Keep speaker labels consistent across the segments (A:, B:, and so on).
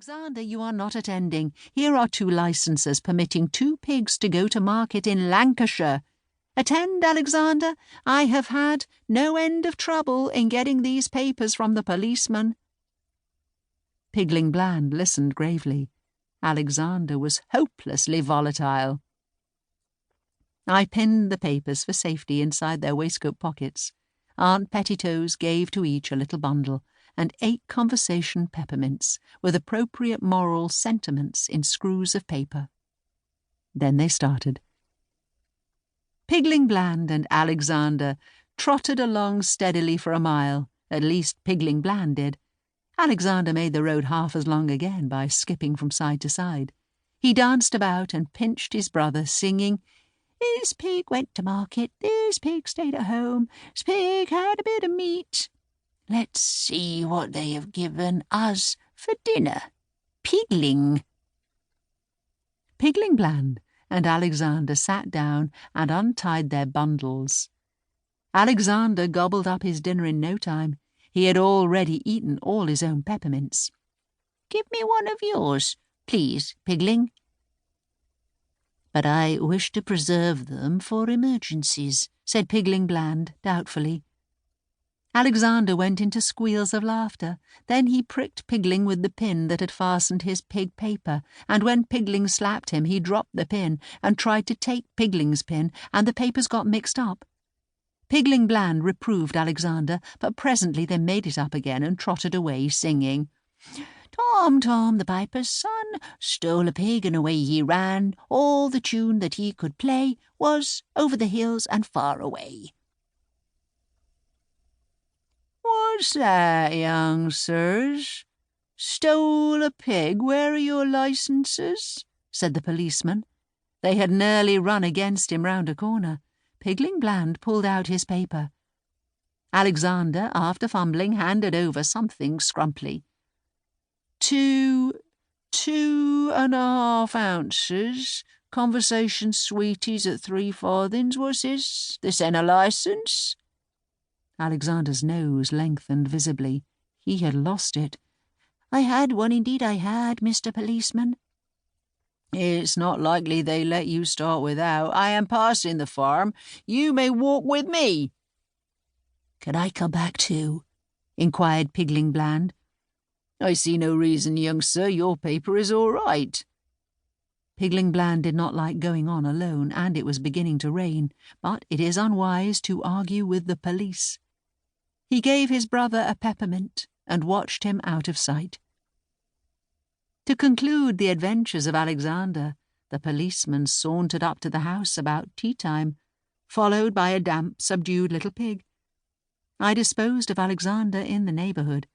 A: Alexander, you are not attending. Here are 2 licenses permitting 2 pigs to go to market in Lancashire. Attend, Alexander. I have had no end of trouble in getting these papers from the policeman. Pigling Bland listened gravely. Alexander was hopelessly volatile. I pinned the papers for safety inside their waistcoat pockets. Aunt Pettitos gave to each a little bundle, and 8 conversation peppermints with appropriate moral sentiments in screws of paper. Then they started. Pigling Bland and Alexander trotted along steadily for a mile. At least Pigling Bland did. Alexander made the road half as long again by skipping from side to side. He danced about and pinched his brother, singing, "This pig went to market, this pig stayed at home, this pig had a bit of meat. Let's see what they have given us for dinner. Pigling." Pigling Bland and Alexander sat down and untied their bundles. Alexander gobbled up his dinner in no time. He had already eaten all his own peppermints. "Give me one of yours, please, Pigling." "But I wish to preserve them for emergencies," said Pigling Bland doubtfully. Alexander went into squeals of laughter. Then he pricked Pigling with the pin that had fastened his pig paper, and when Pigling slapped him, he dropped the pin and tried to take Pigling's pin, and the papers got mixed up. Pigling Bland reproved Alexander, but presently they made it up again and trotted away, singing, "Tom, Tom, the piper's son, stole a pig and away he ran. All the tune that he could play was over the hills and far away." "What's that, young sirs? Stole a pig? Where are your licenses?" said the policeman. They had nearly run against him round a corner. Pigling Bland pulled out his paper. Alexander, after fumbling, handed over something scrumply. Two and a half ounces, conversation sweeties at 3 farthings. What's this? This ain't a licence?" Alexander's nose lengthened visibly. He had lost it. "I had one, indeed I had, Mr. Policeman." "It's not likely they let you start without. I am passing the farm. You may walk with me." "Can I come back too?" inquired Pigling Bland. "I see no reason, young sir. Your paper is all right." Pigling Bland did not like going on alone, and it was beginning to rain, but it is unwise to argue with the police. He gave his brother a peppermint and watched him out of sight. To conclude the adventures of Alexander, the policeman sauntered up to the house about tea-time, followed by a damp, subdued little pig. I disposed of Alexander in the neighbourhood.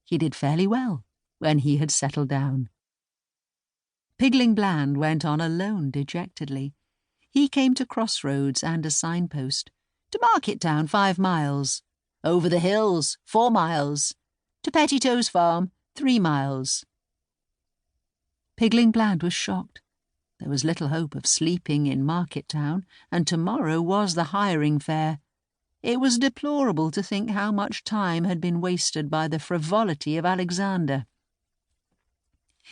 A: He did fairly well when he had settled down. Pigling Bland went on alone dejectedly. He came to crossroads and a signpost. To Market Town, 5 miles. Over the hills, 4 miles. To Pettito's farm, 3 miles. Pigling Bland was shocked. There was little hope of sleeping in Market Town, and tomorrow was the hiring fair. It was deplorable to think how much time had been wasted by the frivolity of Alexander.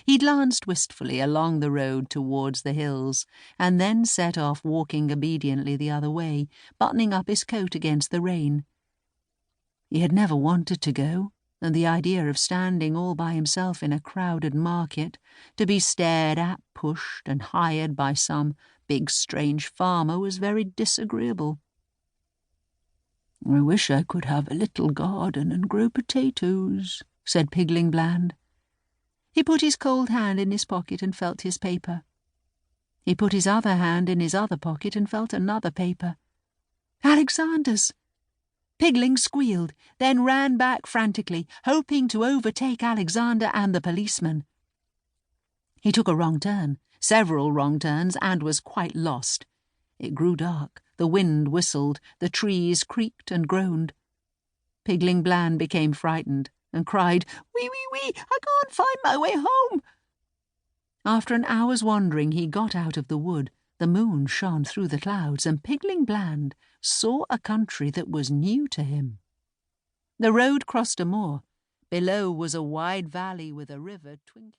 A: He glanced wistfully along the road towards the hills, and then set off walking obediently the other way, buttoning up his coat against the rain. He had never wanted to go, and the idea of standing all by himself in a crowded market, to be stared at, pushed, and hired by some big strange farmer was very disagreeable. "I wish I could have a little garden and grow potatoes," said Pigling Bland. He put his cold hand in his pocket and felt his paper. He put his other hand in his other pocket and felt another paper. Alexander's! Pigling squealed, then ran back frantically, hoping to overtake Alexander and the policeman. He took a wrong turn, several wrong turns, and was quite lost. It grew dark, the wind whistled, the trees creaked and groaned. Pigling Bland became frightened and cried, "Wee, wee, wee, I can't find my way home." After an hour's wandering, he got out of the wood. The moon shone through the clouds, and Pigling Bland saw a country that was new to him. The road crossed a moor. Below was a wide valley with a river twinkling.